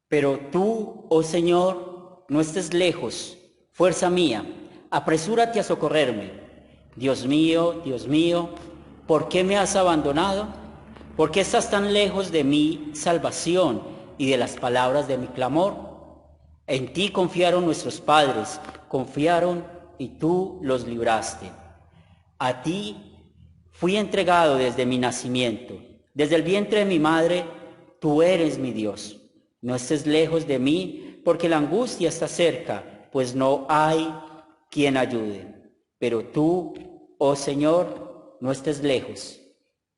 Pero tú, oh Señor, no estés lejos, fuerza mía, apresúrate a socorrerme. Dios mío, ¿por qué me has abandonado? ¿Por qué estás tan lejos de mi salvación y de las palabras de mi clamor? En ti confiaron nuestros padres, confiaron y tú los libraste. A ti fui entregado desde mi nacimiento, desde el vientre de mi madre, tú eres mi Dios. No estés lejos de mí, porque la angustia está cerca, pues no hay quien ayude. Pero tú, oh Señor, no estés lejos.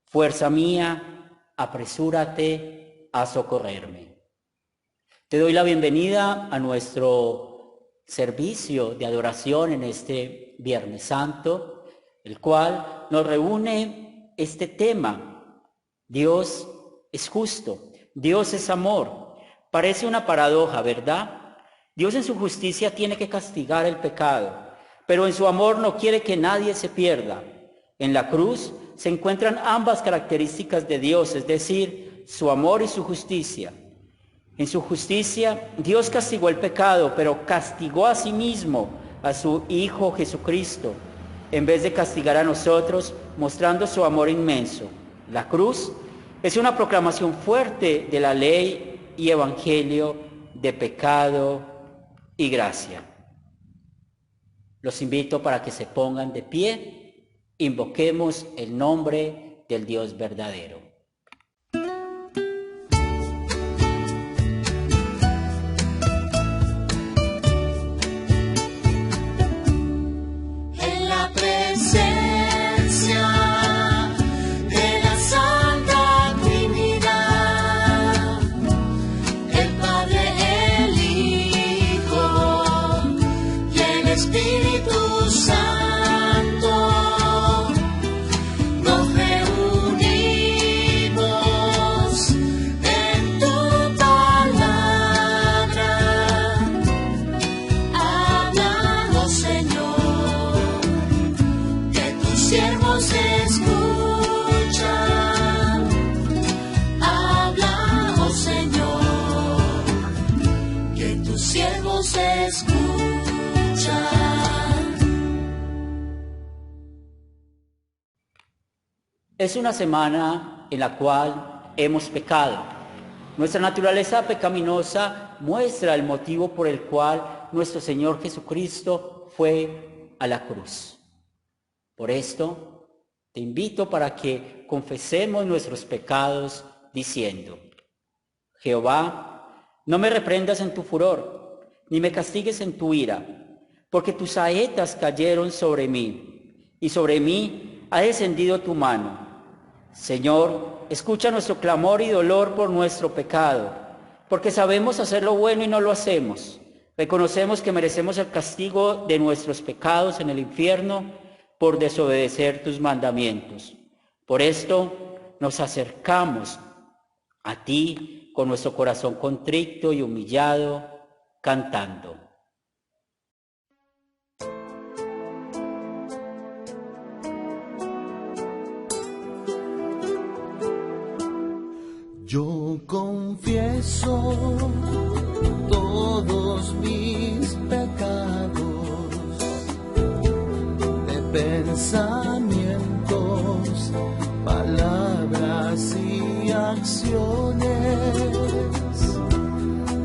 Fuerza mía, apresúrate a socorrerme. Te doy la bienvenida a nuestro servicio de adoración en este Viernes Santo, el cual nos reúne este tema. Dios es justo, Dios es amor. Parece una paradoja, ¿verdad? Dios en su justicia tiene que castigar el pecado, pero en su amor no quiere que nadie se pierda. En la cruz se encuentran ambas características de Dios, es decir, su amor y su justicia. En su justicia, Dios castigó el pecado, pero castigó a sí mismo, a su Hijo Jesucristo, en vez de castigar a nosotros, mostrando su amor inmenso. La cruz es una proclamación fuerte de la ley y evangelio de pecado y gracia. Los invito para que se pongan de pie, invoquemos el nombre del Dios verdadero. Es una semana en la cual hemos pecado. Nuestra naturaleza pecaminosa muestra el motivo por el cual nuestro Señor Jesucristo fue a la cruz. Por esto, te invito para que confesemos nuestros pecados diciendo: Jehová, no me reprendas en tu furor, ni me castigues en tu ira, porque tus saetas cayeron sobre mí, y sobre mí ha descendido tu mano. Señor, escucha nuestro clamor y dolor por nuestro pecado, porque sabemos hacer lo bueno y no lo hacemos. Reconocemos que merecemos el castigo de nuestros pecados en el infierno por desobedecer tus mandamientos. Por esto nos acercamos a ti con nuestro corazón contrito y humillado, cantando. Yo confieso todos mis pecados de pensamientos, palabras y acciones.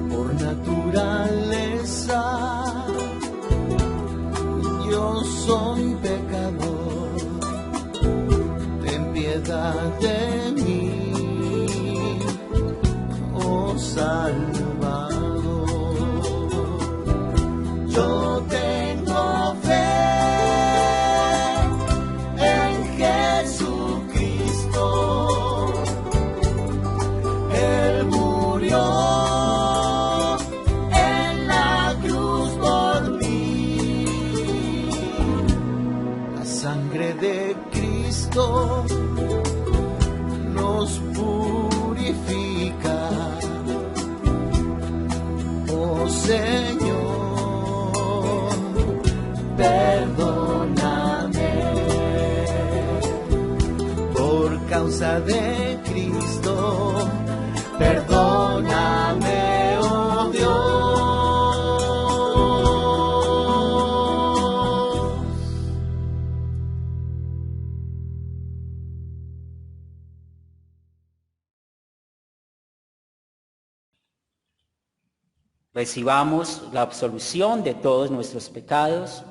Por naturaleza yo soy pecador. Ten piedad de mí, Salvador. Yo tengo fe en Jesucristo. Él murió en la cruz por mí. La sangre de Cristo nos purifica. Señor, perdóname. Por causa de Cristo, perdóname. recibamos la absolución de todos nuestros pecados.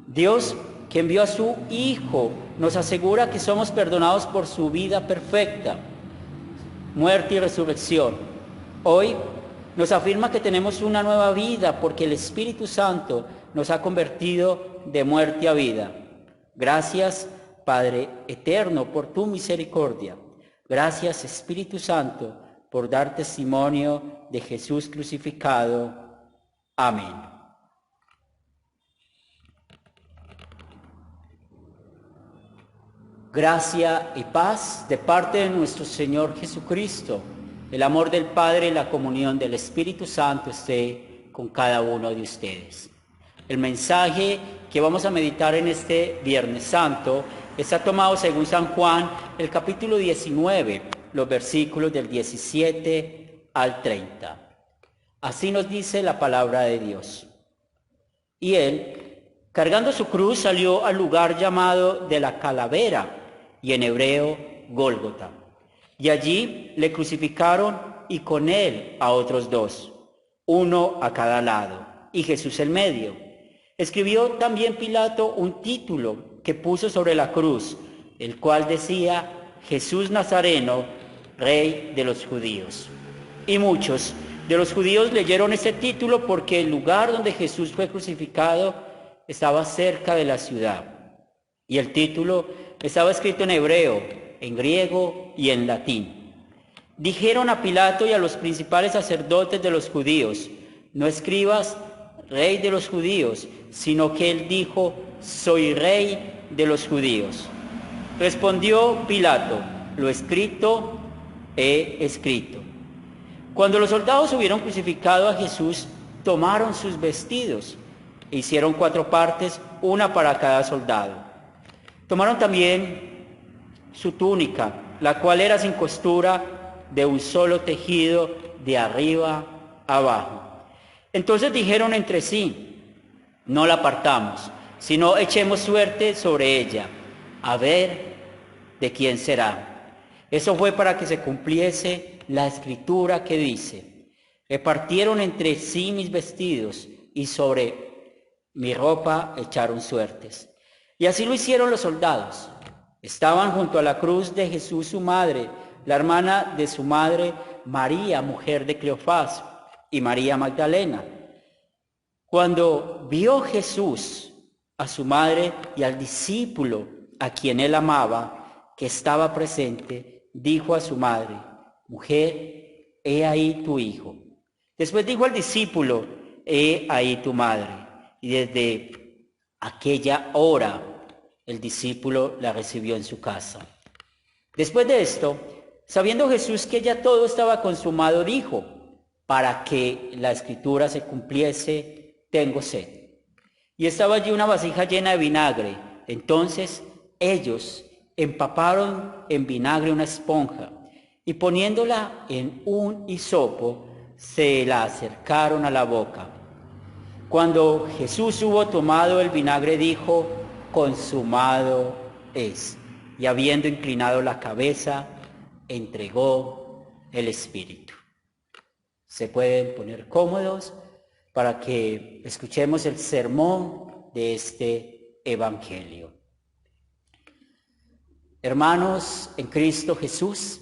Dios, que envió a su Hijo, nos asegura que somos perdonados por su vida perfecta, muerte y resurrección. Hoy nos afirma que tenemos una nueva vida porque el Espíritu Santo nos ha convertido de muerte a vida. Gracias, Padre eterno, por tu misericordia. Gracias, Espíritu Santo, por dar testimonio de Jesús crucificado. Amén. Gracia y paz de parte de nuestro Señor Jesucristo. El amor del Padre y la comunión del Espíritu Santo esté con cada uno de ustedes. El mensaje que vamos a meditar en este Viernes Santo está tomado según San Juan, el capítulo 19, los versículos del 17 al 30. Así nos dice la palabra de Dios. Y él, cargando su cruz, salió al lugar llamado de la Calavera, y en hebreo Gólgota. Y allí le crucificaron y con él a otros dos, uno a cada lado, y Jesús en medio. Escribió también Pilato un título que puso sobre la cruz, el cual decía: Jesús Nazareno, Rey de los Judíos. Y muchos de los judíos leyeron ese título porque el lugar donde Jesús fue crucificado estaba cerca de la ciudad. Y el título estaba escrito en hebreo, en griego y en latín. Dijeron a Pilato y a los principales sacerdotes de los judíos: no escribas Rey de los Judíos, sino que él dijo: soy Rey de los Judíos. Respondió Pilato: lo escrito he escrito. Cuando los soldados hubieron crucificado a Jesús, tomaron sus vestidos e hicieron 4 partes, una para cada soldado. Tomaron también su túnica, la cual era sin costura, de un solo tejido, de arriba a abajo. Entonces dijeron entre sí: no la partamos, sino echemos suerte sobre ella, a ver de quién será. Eso fue para que se cumpliese la escritura que dice: repartieron entre sí mis vestidos y sobre mi ropa echaron suertes. Y así lo hicieron los soldados. Estaban junto a la cruz de Jesús su madre, la hermana de su madre María, mujer de Cleofás, y María Magdalena. Cuando vio Jesús a su madre y al discípulo a quien él amaba, que estaba presente, dijo a su madre: mujer, he ahí tu hijo. Después dijo al discípulo: he ahí tu madre. Y desde aquella hora el discípulo la recibió en su casa. Después de esto, sabiendo Jesús que ya todo estaba consumado, dijo: para que la escritura se cumpliese, tengo sed. Y estaba allí una vasija llena de vinagre. Entonces ellos empaparon en vinagre una esponja y poniéndola en un hisopo, se la acercaron a la boca. Cuando Jesús hubo tomado el vinagre, dijo: consumado es. Y habiendo inclinado la cabeza, entregó el Espíritu. Se pueden poner cómodos para que escuchemos el sermón de este Evangelio. Hermanos en Cristo Jesús,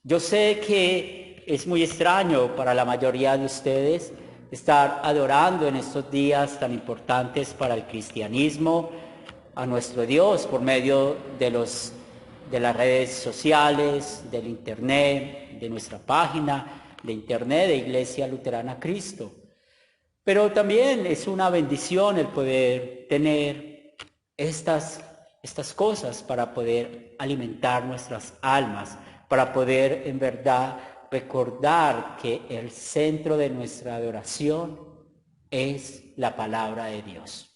yo sé que es muy extraño para la mayoría de ustedes estar adorando en estos días tan importantes para el cristianismo a nuestro Dios por medio de las redes sociales, del internet, de nuestra página de internet de Iglesia Luterana Cristo. Pero también es una bendición el poder tener estas cosas para poder alimentar nuestras almas, para poder en verdad recordar que el centro de nuestra adoración es la palabra de Dios.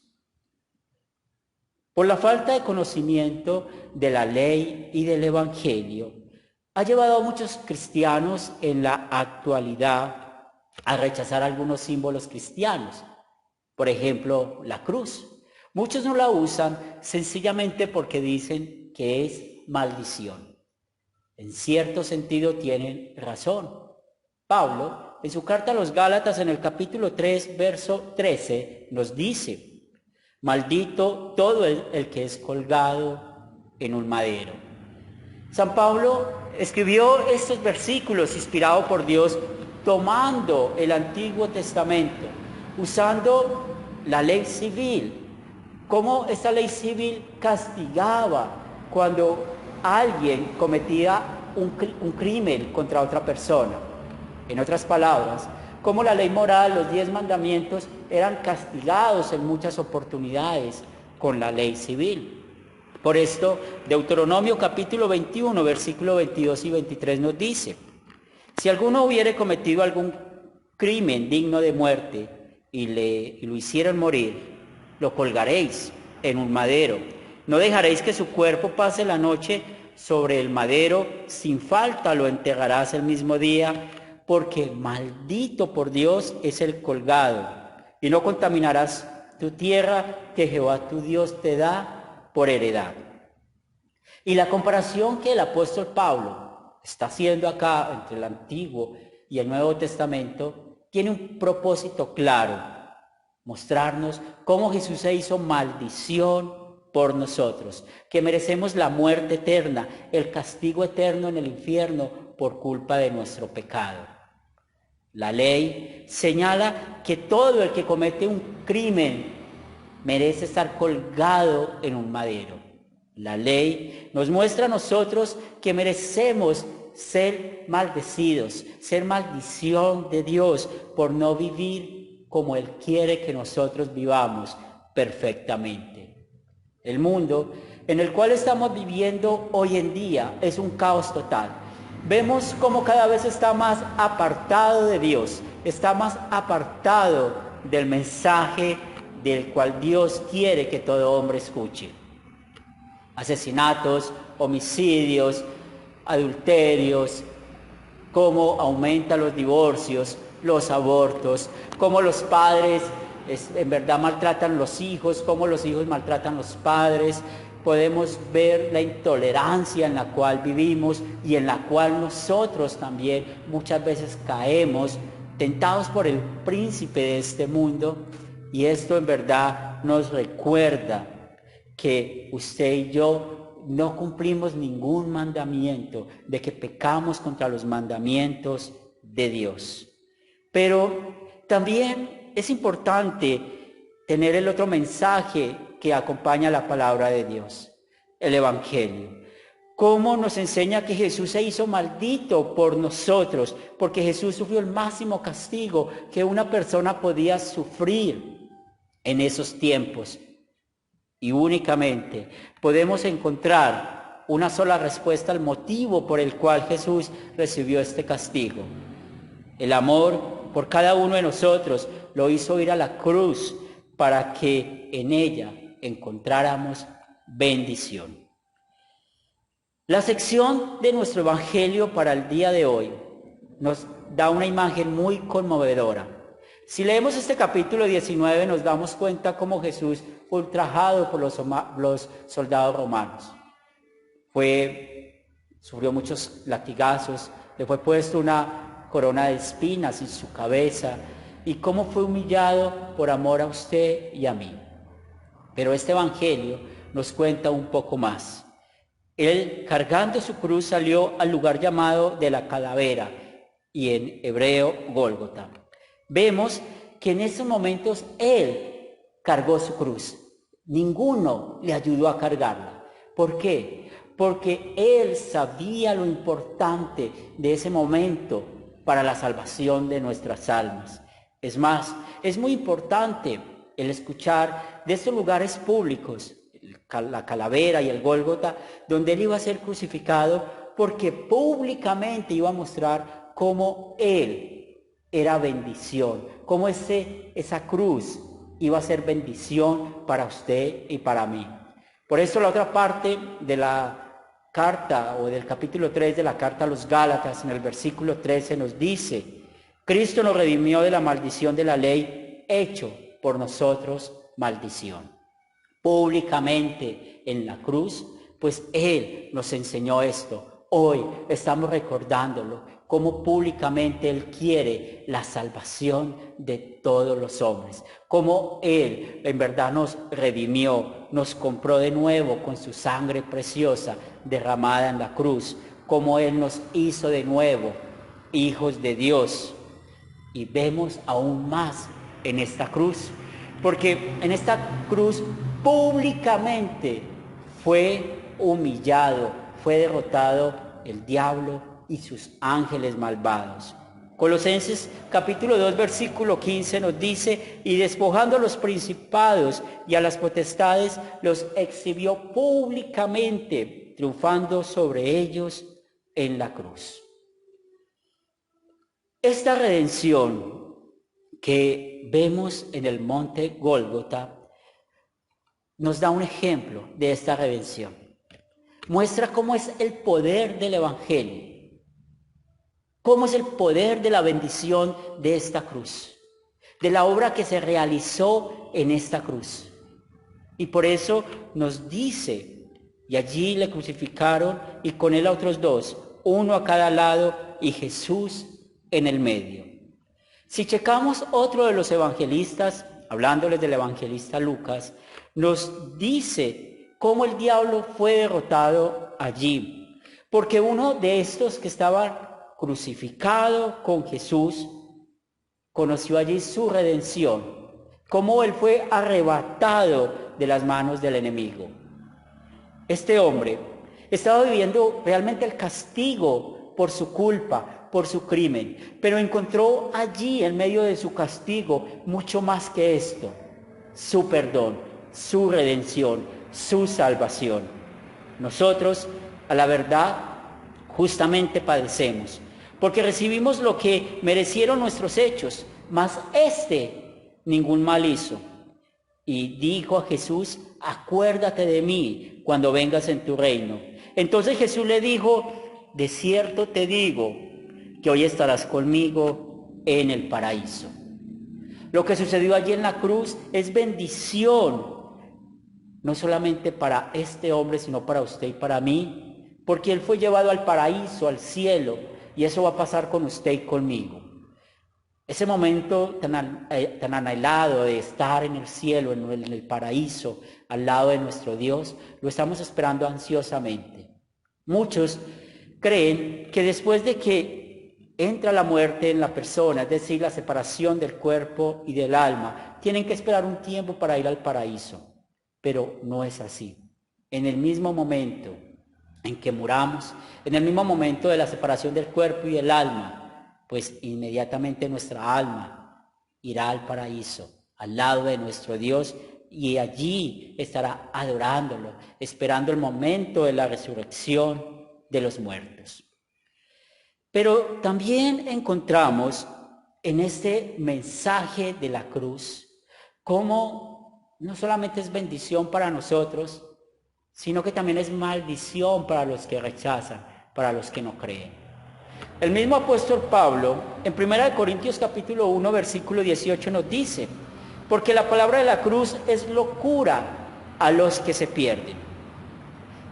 Por la falta de conocimiento de la ley y del Evangelio, ha llevado a muchos cristianos en la actualidad a rechazar algunos símbolos cristianos. Por ejemplo, la cruz. Muchos no la usan sencillamente porque dicen que es maldición. En cierto sentido tienen razón. Pablo en su carta a los Gálatas, en el capítulo 3, verso 13, nos dice: maldito todo el que es colgado en un madero. San Pablo escribió estos versículos inspirado por Dios, tomando el Antiguo Testamento, usando la ley civil, cómo esta ley civil castigaba cuando alguien cometía un crimen contra otra persona. En otras palabras, cómo la ley moral, los 10 mandamientos, eran castigados en muchas oportunidades con la ley civil. Por esto, Deuteronomio capítulo 21, versículo 22 y 23 nos dice: si alguno hubiere cometido algún crimen digno de muerte y lo hicieran morir, lo colgaréis en un madero. No dejaréis que su cuerpo pase la noche sobre el madero, sin falta lo enterrarás el mismo día, porque maldito por Dios es el colgado, y no contaminarás tu tierra que Jehová tu Dios te da por heredad. Y la comparación que el apóstol Pablo está haciendo acá entre el Antiguo y el Nuevo Testamento tiene un propósito claro: mostrarnos cómo Jesús se hizo maldición por nosotros, que merecemos la muerte eterna, el castigo eterno en el infierno por culpa de nuestro pecado. La ley señala que todo el que comete un crimen merece estar colgado en un madero. La ley nos muestra a nosotros que merecemos ser maldecidos, ser maldición de Dios por no vivir como Él quiere que nosotros vivamos perfectamente. El mundo en el cual estamos viviendo hoy en día es un caos total. Vemos cómo cada vez está más apartado de Dios, está más apartado del mensaje del cual Dios quiere que todo hombre escuche. Asesinatos, homicidios, adulterios, cómo aumentan los divorcios, los abortos, cómo los padres en verdad maltratan a los hijos, cómo los hijos maltratan a los padres. Podemos ver la intolerancia en la cual vivimos y en la cual nosotros también muchas veces caemos, tentados por el príncipe de este mundo. Y esto en verdad nos recuerda que usted y yo no cumplimos ningún mandamiento, de que pecamos contra los mandamientos de Dios. Pero también es importante tener el otro mensaje que acompaña la palabra de Dios, el Evangelio. Cómo nos enseña que Jesús se hizo maldito por nosotros, porque Jesús sufrió el máximo castigo que una persona podía sufrir en esos tiempos. Y únicamente podemos encontrar una sola respuesta al motivo por el cual Jesús recibió este castigo. El amor por cada uno de nosotros lo hizo ir a la cruz para que en ella encontráramos bendición. La sección de nuestro Evangelio para el día de hoy nos da una imagen muy conmovedora. Si leemos este capítulo 19 nos damos cuenta cómo Jesús fue ultrajado por los soldados romanos. Sufrió muchos latigazos, le fue puesto una corona de espinas en su cabeza, y cómo fue humillado por amor a usted y a mí. Pero este Evangelio nos cuenta un poco más. Él, cargando su cruz, salió al lugar llamado de la calavera, y en hebreo Gólgota. Vemos que en esos momentos Él cargó su cruz. Ninguno le ayudó a cargarla. ¿Por qué? Porque Él sabía lo importante de ese momento para la salvación de nuestras almas. Es más, es muy importante el escuchar de estos lugares públicos, la calavera y el Gólgota, donde Él iba a ser crucificado, porque públicamente iba a mostrar cómo Él era bendición, cómo esa cruz iba a ser bendición para usted y para mí. Por eso la otra parte de la carta o del capítulo 3 de la carta a los Gálatas, en el versículo 13 nos dice: Cristo nos redimió de la maldición de la ley, hecho por nosotros maldición. Públicamente en la cruz, pues Él nos enseñó esto. Hoy estamos recordándolo, cómo públicamente Él quiere la salvación de todos los hombres, cómo Él en verdad nos redimió, nos compró de nuevo con su sangre preciosa derramada en la cruz, cómo Él nos hizo de nuevo hijos de Dios. Y vemos aún más en esta cruz, porque en esta cruz públicamente fue humillado, fue derrotado el diablo y sus ángeles malvados. Colosenses capítulo 2 versículo 15 nos dice: y despojando a los principados y a las potestades, los exhibió públicamente, triunfando sobre ellos en la cruz. Esta redención que vemos en el monte Gólgota nos da un ejemplo de esta redención. Muestra cómo es el poder del Evangelio, cómo es el poder de la bendición de esta cruz, de la obra que se realizó en esta cruz. Y por eso nos dice, y allí le crucificaron y con él a otros dos, uno a cada lado y Jesús en el medio. Si checamos otro de los evangelistas, hablándoles del evangelista Lucas, nos dice cómo el diablo fue derrotado allí. Porque uno de estos que estaba crucificado con Jesús conoció allí su redención, cómo él fue arrebatado de las manos del enemigo. Este hombre estaba viviendo realmente el castigo por su culpa, por su crimen, pero encontró allí en medio de su castigo mucho más que esto: su perdón, su redención, su salvación. Nosotros, a la verdad, justamente padecemos, porque recibimos lo que merecieron nuestros hechos, mas ningún mal hizo. Y dijo a Jesús: acuérdate de mí cuando vengas en tu reino. Entonces Jesús le dijo: de cierto te digo que hoy estarás conmigo en el paraíso. Lo que sucedió allí en la cruz es bendición, no solamente para este hombre, sino para usted y para mí, porque él fue llevado al paraíso, al cielo, y eso va a pasar con usted y conmigo. Ese momento tan anhelado de estar en el cielo, en el paraíso, al lado de nuestro Dios, lo estamos esperando ansiosamente. Muchos creen que después de que entra la muerte en la persona, es decir, la separación del cuerpo y del alma, tienen que esperar un tiempo para ir al paraíso. Pero no es así. En el mismo momento en que muramos, en el mismo momento de la separación del cuerpo y del alma, pues inmediatamente nuestra alma irá al paraíso, al lado de nuestro Dios, y allí estará adorándolo, esperando el momento de la resurrección de los muertos. Pero también encontramos en este mensaje de la cruz cómo no solamente es bendición para nosotros, sino que también es maldición para los que rechazan, para los que no creen. El mismo apóstol Pablo, en 1 Corintios capítulo 1, versículo 18 nos dice: porque la palabra de la cruz es locura a los que se pierden.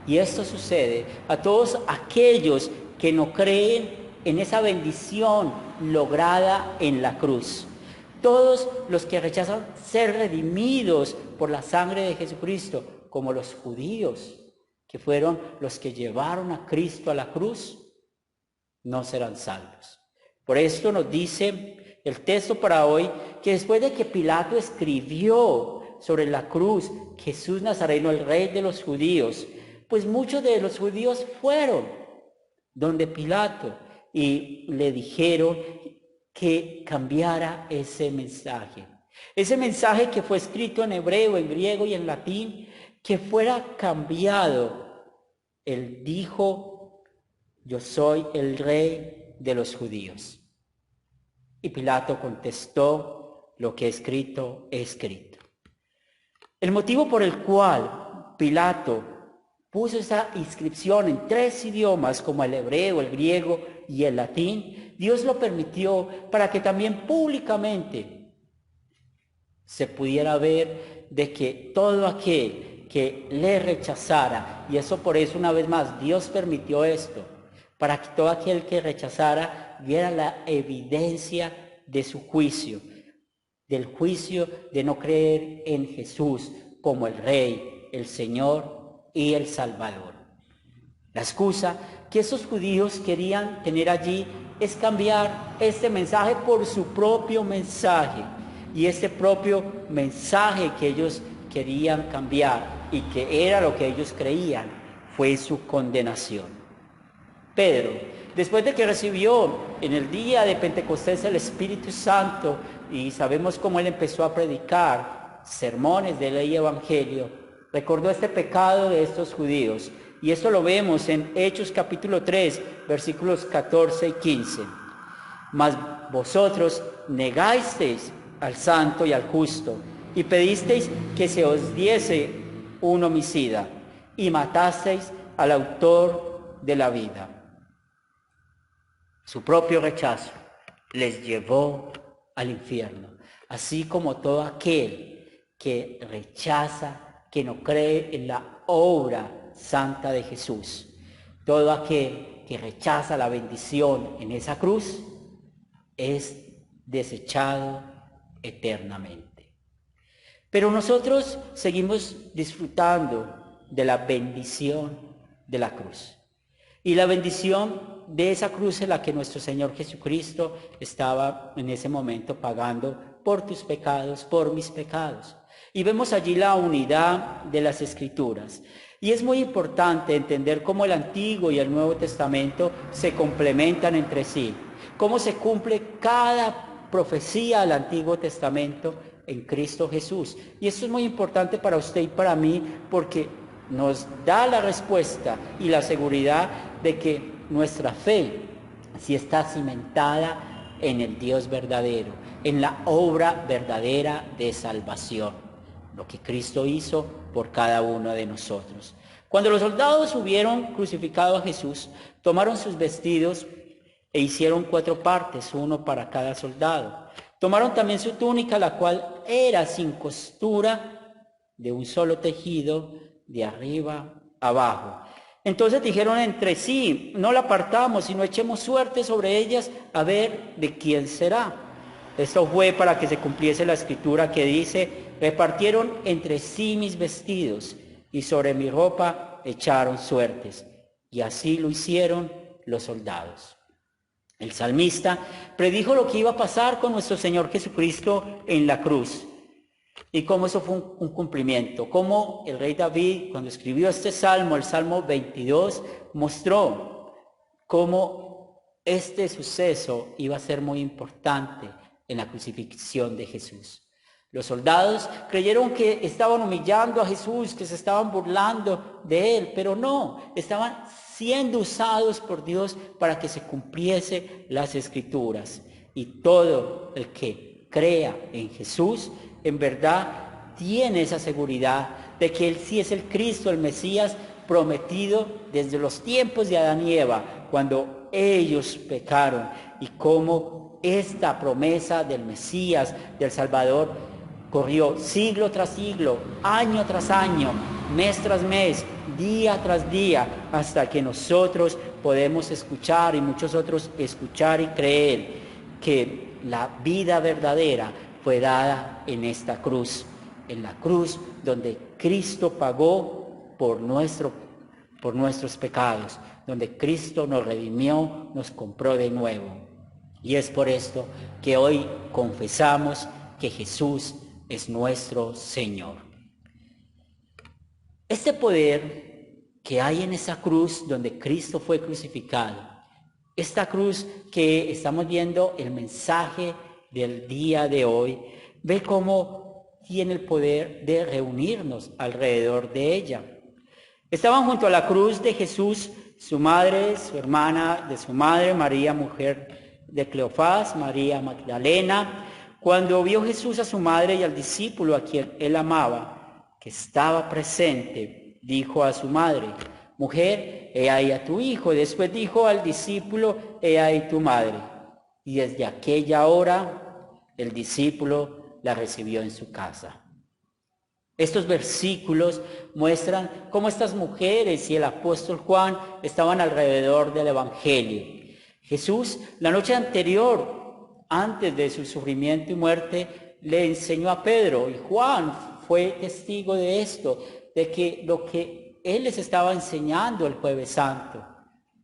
Y esto sucede a todos aquellos que no creen en esa bendición lograda en la cruz. Todos los que rechazan ser redimidos por la sangre de Jesucristo, como los judíos, que fueron los que llevaron a Cristo a la cruz, no serán salvos. Por esto nos dice el texto para hoy que después de que Pilato escribió sobre la cruz: Jesús Nazareno, el Rey de los judíos, pues muchos de los judíos fueron donde Pilato y le dijeron que cambiara ese mensaje. Ese mensaje que fue escrito en hebreo, en griego y en latín, que fuera cambiado. Él dijo: yo soy el Rey de los judíos. Y Pilato contestó: lo que he escrito, he escrito. El motivo por el cual Pilato puso esa inscripción en 3 idiomas, como el hebreo, el griego y el latín, Dios lo permitió para que también públicamente se pudiera ver de que todo aquel que le rechazara, y eso por eso una vez más Dios permitió esto, para que todo aquel que rechazara viera la evidencia de su juicio, del juicio de no creer en Jesús como el Rey, el Señor y el Salvador. La excusa que esos judíos querían tener allí es cambiar este mensaje por su propio mensaje. Y este propio mensaje que ellos querían cambiar y que era lo que ellos creían fue su condenación. Pedro, después de que recibió en el día de Pentecostés el Espíritu Santo y sabemos cómo él empezó a predicar sermones de ley y evangelio, recordó este pecado de estos judíos. Y esto lo vemos en Hechos capítulo 3, versículos 14 y 15. Mas vosotros negasteis al santo y al justo, y pedisteis que se os diese un homicida, y matasteis al autor de la vida. Su propio rechazo les llevó al infierno, así como todo aquel que rechaza, que no cree en la obra santa de Jesús. Todo aquel que rechaza la bendición en esa cruz es desechado eternamente. Pero nosotros seguimos disfrutando de la bendición de la cruz. Y la bendición de esa cruz es la que nuestro Señor Jesucristo estaba en ese momento pagando por tus pecados, por mis pecados. Y vemos allí la unidad de las Escrituras. Y es muy importante entender cómo el Antiguo y el Nuevo Testamento se complementan entre sí. Cómo se cumple cada profecía del Antiguo Testamento en Cristo Jesús. Y esto es muy importante para usted y para mí porque nos da la respuesta y la seguridad de que nuestra fe sí está cimentada en el Dios verdadero, en la obra verdadera de salvación, lo que Cristo hizo por cada uno de nosotros. Cuando los soldados hubieron crucificado a Jesús, tomaron sus vestidos e hicieron 4 partes, uno para cada soldado. Tomaron también su túnica, la cual era sin costura, de un solo tejido, de arriba abajo. Entonces dijeron entre sí, no la partamos, sino echemos suerte sobre ellas a ver de quién será. Esto fue para que se cumpliese la escritura que dice, repartieron entre sí mis vestidos y sobre mi ropa echaron suertes. Y así lo hicieron los soldados. El salmista predijo lo que iba a pasar con nuestro Señor Jesucristo en la cruz. Y cómo eso fue un cumplimiento. Cómo el rey David, cuando escribió este salmo, el Salmo 22, mostró cómo este suceso iba a ser muy importante en la crucifixión de Jesús. Los soldados creyeron que estaban humillando a Jesús, que se estaban burlando de él, pero no, estaban siendo usados por Dios para que se cumpliese las Escrituras. Y todo el que crea en Jesús, en verdad tiene esa seguridad de que Él sí es el Cristo, el Mesías prometido desde los tiempos de Adán y Eva, cuando ellos pecaron, y cómo esta promesa del Mesías, del Salvador, corrió siglo tras siglo, año tras año, mes tras mes, día tras día, hasta que nosotros podemos escuchar y muchos otros escuchar y creer que la vida verdadera fue dada en esta cruz, en la cruz donde Cristo pagó por nuestros pecados, donde Cristo nos redimió, nos compró de nuevo. Y es por esto que hoy confesamos que Jesús es nuestro Señor. Este poder que hay en esa cruz donde Cristo fue crucificado, esta cruz que estamos viendo el mensaje del día de hoy, ve cómo tiene el poder de reunirnos alrededor de ella. Estaban junto a la cruz de Jesús su madre, su hermana de su madre, María, mujer de Cleofás, María Magdalena. Cuando vio Jesús a su madre y al discípulo a quien él amaba, que estaba presente, dijo a su madre, mujer, he ahí a tu hijo. Y después dijo al discípulo, he ahí tu madre. Y desde aquella hora el discípulo la recibió en su casa. Estos versículos muestran cómo estas mujeres y el apóstol Juan estaban alrededor del Evangelio. Jesús, la noche anterior, antes de su sufrimiento y muerte, le enseñó a Pedro, y Juan fue testigo de esto, de que lo que él les estaba enseñando el Jueves Santo,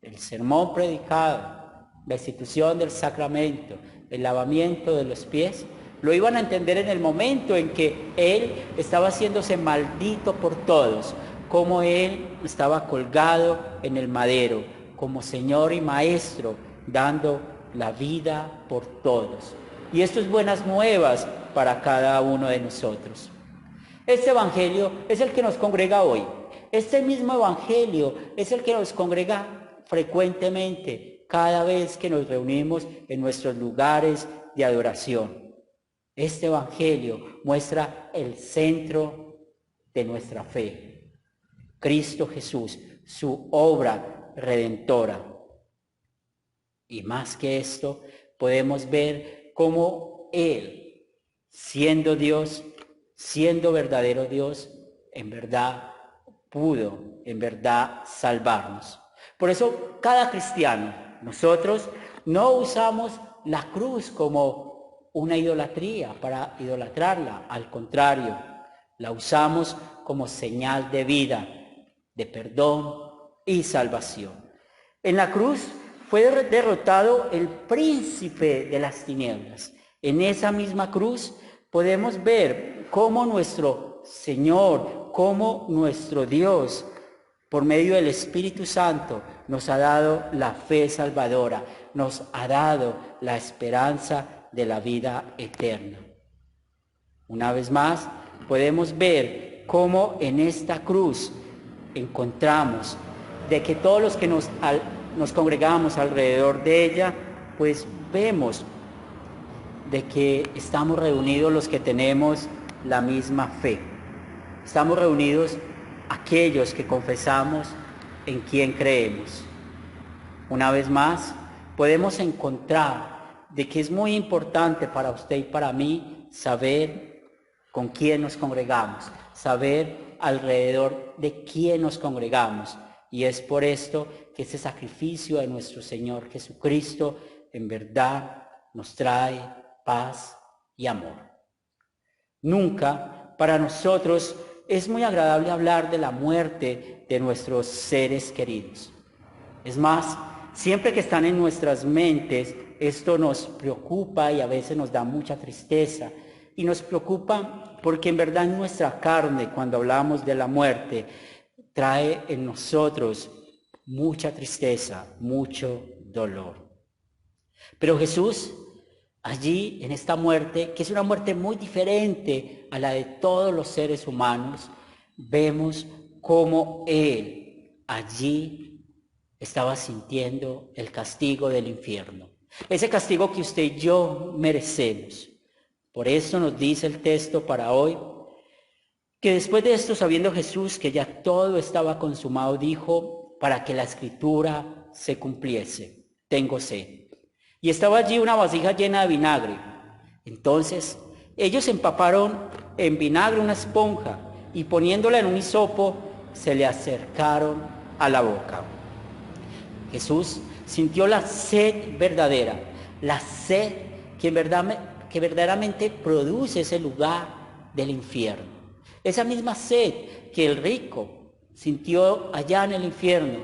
el sermón predicado, la institución del sacramento, el lavamiento de los pies, lo iban a entender en el momento en que él estaba haciéndose maldito por todos, como él estaba colgado en el madero, como Señor y Maestro, dando la vida por todos. Y esto es buenas nuevas para cada uno de nosotros. Este evangelio es el que nos congrega hoy. Este mismo evangelio es el que nos congrega frecuentemente cada vez que nos reunimos en nuestros lugares de adoración. Este evangelio muestra el centro de nuestra fe, Cristo Jesús, su obra redentora. Y más que esto, podemos ver cómo Él, siendo Dios, siendo verdadero Dios, en verdad pudo, en verdad salvarnos. Por eso cada cristiano, nosotros no usamos la cruz como una idolatría para idolatrarla, al contrario, la usamos como señal de vida, de perdón y salvación. En la cruz fue derrotado el príncipe de las tinieblas. En esa misma cruz podemos ver cómo nuestro Señor, cómo nuestro Dios, por medio del Espíritu Santo, nos ha dado la fe salvadora, nos ha dado la esperanza de la vida eterna. Una vez más, podemos ver cómo en esta cruz encontramos de que todos los que nos congregamos alrededor de ella, pues vemos de que estamos reunidos los que tenemos la misma fe. Estamos reunidos aquellos que confesamos en quien creemos. Una vez más, podemos encontrar de que es muy importante para usted y para mí saber con quién nos congregamos, saber alrededor de quién nos congregamos. Y es por esto que ese sacrificio de nuestro Señor Jesucristo en verdad nos trae paz y amor. Nunca para nosotros es muy agradable hablar de la muerte de nuestros seres queridos. Es más, siempre que están en nuestras mentes, esto nos preocupa y a veces nos da mucha tristeza. Y nos preocupa porque en verdad en nuestra carne, cuando hablamos de la muerte, trae en nosotros mucha tristeza, mucho dolor. Pero Jesús, allí en esta muerte, que es una muerte muy diferente a la de todos los seres humanos, vemos cómo Él allí estaba sintiendo el castigo del infierno. Ese castigo que usted y yo merecemos. Por eso nos dice el texto para hoy, que después de esto, sabiendo Jesús que ya todo estaba consumado, dijo, para que la escritura se cumpliese, tengo sed. Y estaba allí una vasija llena de vinagre. Entonces ellos empaparon en vinagre una esponja y poniéndola en un hisopo, se le acercaron a la boca. Jesús sintió la sed verdadera, la sed que verdaderamente produce ese lugar del infierno. Esa misma sed que el rico sintió allá en el infierno.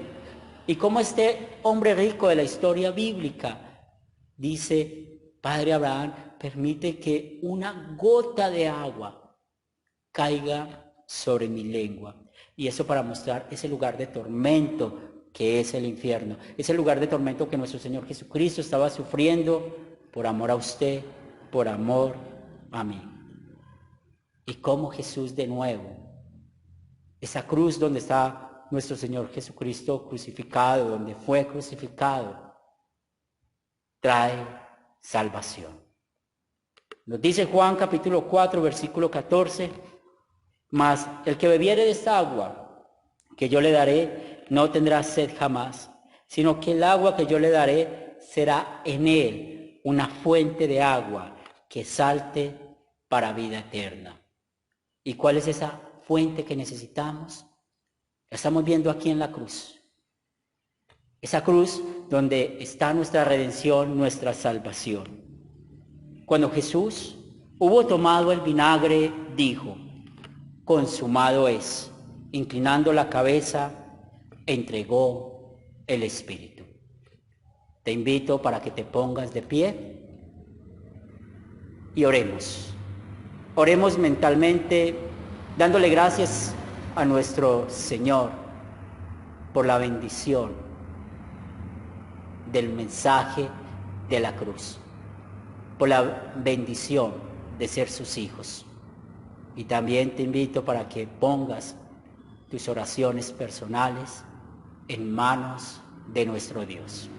Y como este hombre rico de la historia bíblica dice, Padre Abraham, permite que una gota de agua caiga sobre mi lengua. Y eso para mostrar ese lugar de tormento que es el infierno. Ese lugar de tormento que nuestro Señor Jesucristo estaba sufriendo por amor a usted, por amor a mí. Y como Jesús de nuevo, esa cruz donde está nuestro Señor Jesucristo crucificado, donde fue crucificado, trae salvación. Nos dice Juan capítulo 4, versículo 14, mas el que bebiere de esta agua que yo le daré, no tendrá sed jamás, sino que el agua que yo le daré será en él una fuente de agua que salte para vida eterna. ¿Y cuál es esa fuente que necesitamos? La estamos viendo aquí en la cruz. Esa cruz donde está nuestra redención, nuestra salvación. Cuando Jesús hubo tomado el vinagre, dijo: consumado es. Inclinando la cabeza, entregó el Espíritu. Te invito para que te pongas de pie y oremos. Oremos mentalmente, dándole gracias a nuestro Señor por la bendición del mensaje de la cruz, por la bendición de ser sus hijos. Y también te invito para que pongas tus oraciones personales en manos de nuestro Dios.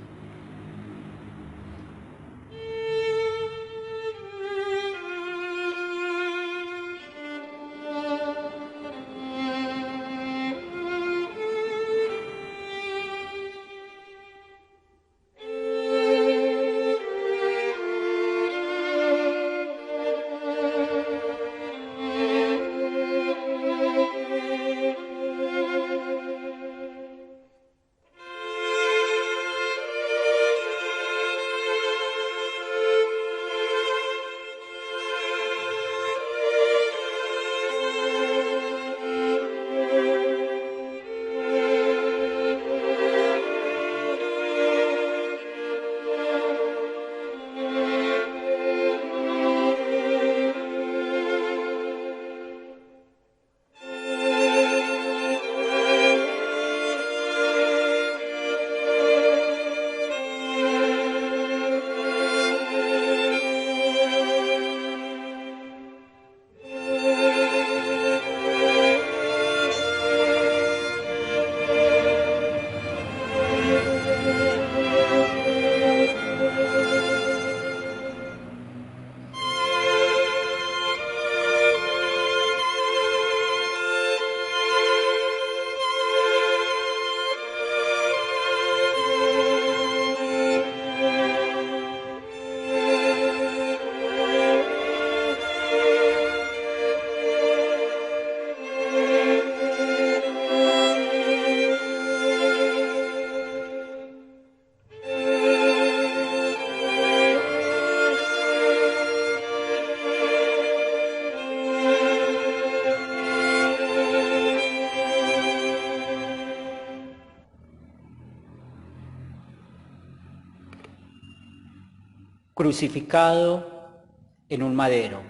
Crucificado en un madero,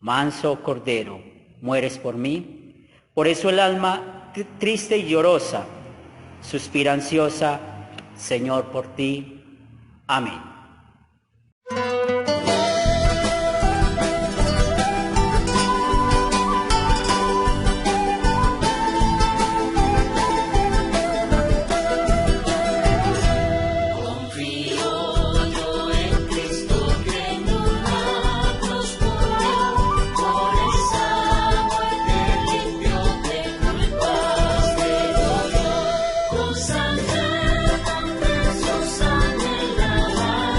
manso cordero, mueres por mí. Por eso el alma triste y llorosa suspira ansiosa, Señor, por ti. Amén. Sangre, su sangre lavada.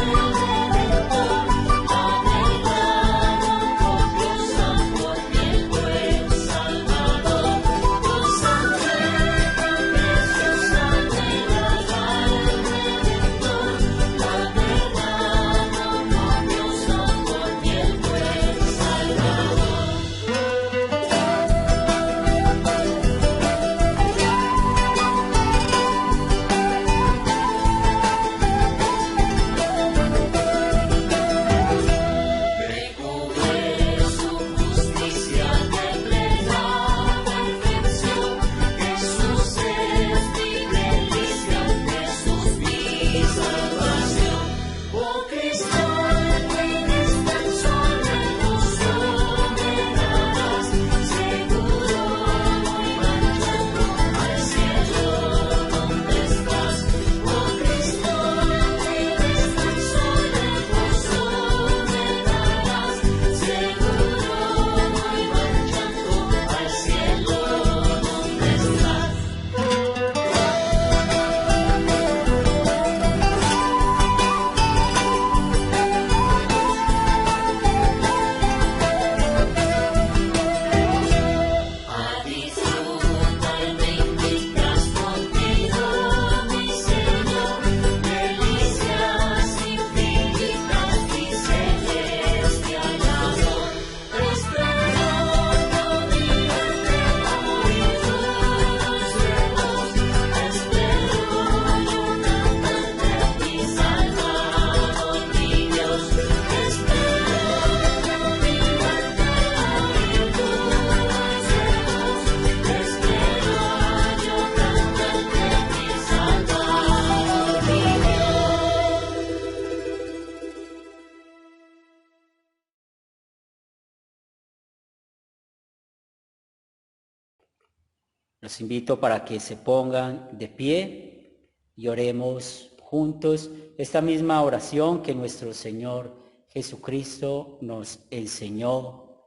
Los invito para que se pongan de pie y oremos juntos esta misma oración que nuestro Señor Jesucristo nos enseñó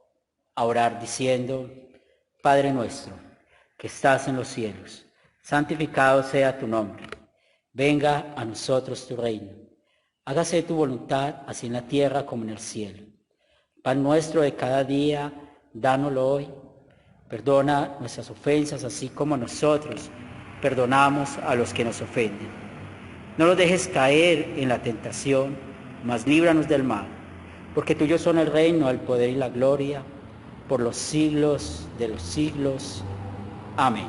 a orar diciendo: Padre nuestro, que estás en los cielos, santificado sea tu nombre. Venga a nosotros tu reino. Hágase tu voluntad, así en la tierra como en el cielo. Pan nuestro de cada día, dánoslo hoy. Perdona nuestras ofensas, así como nosotros perdonamos a los que nos ofenden. No nos dejes caer en la tentación, mas líbranos del mal, porque tuyos son el reino, el poder y la gloria, por los siglos de los siglos. Amén.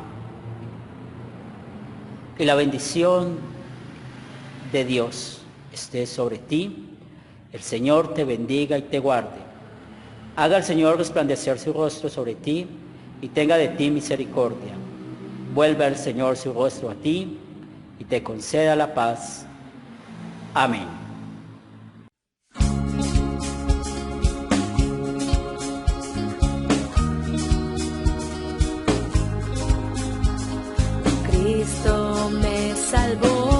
Que la bendición de Dios esté sobre ti. El Señor te bendiga y te guarde. Haga el Señor resplandecer su rostro sobre ti y tenga de ti misericordia. Vuelva el Señor su rostro a ti y te conceda la paz. Amén. Cristo me salvó.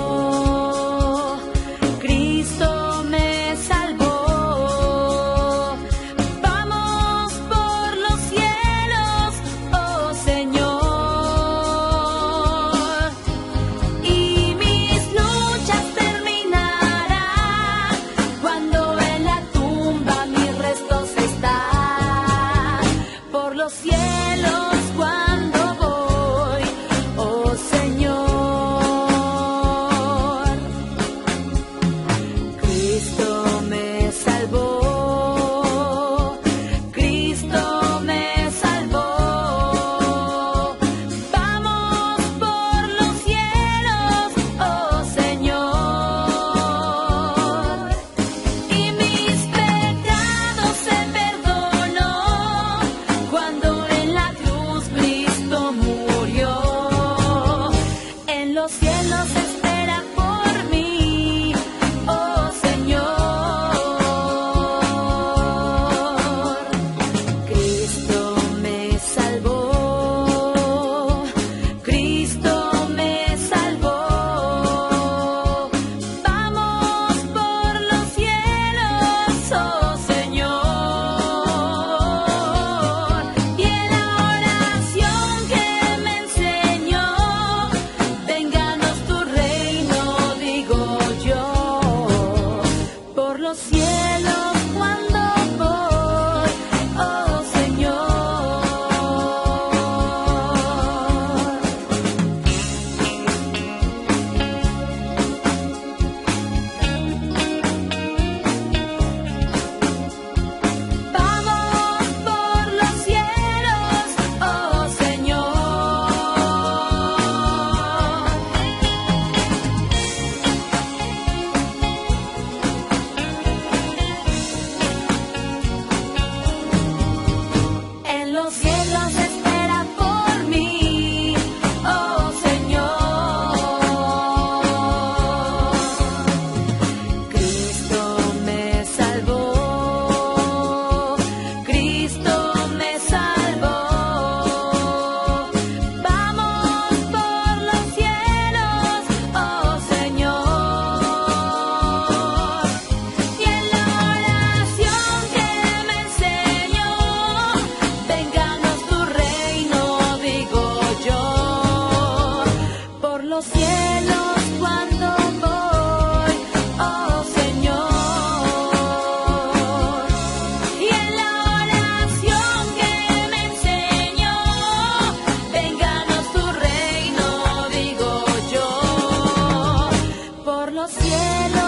Cielo.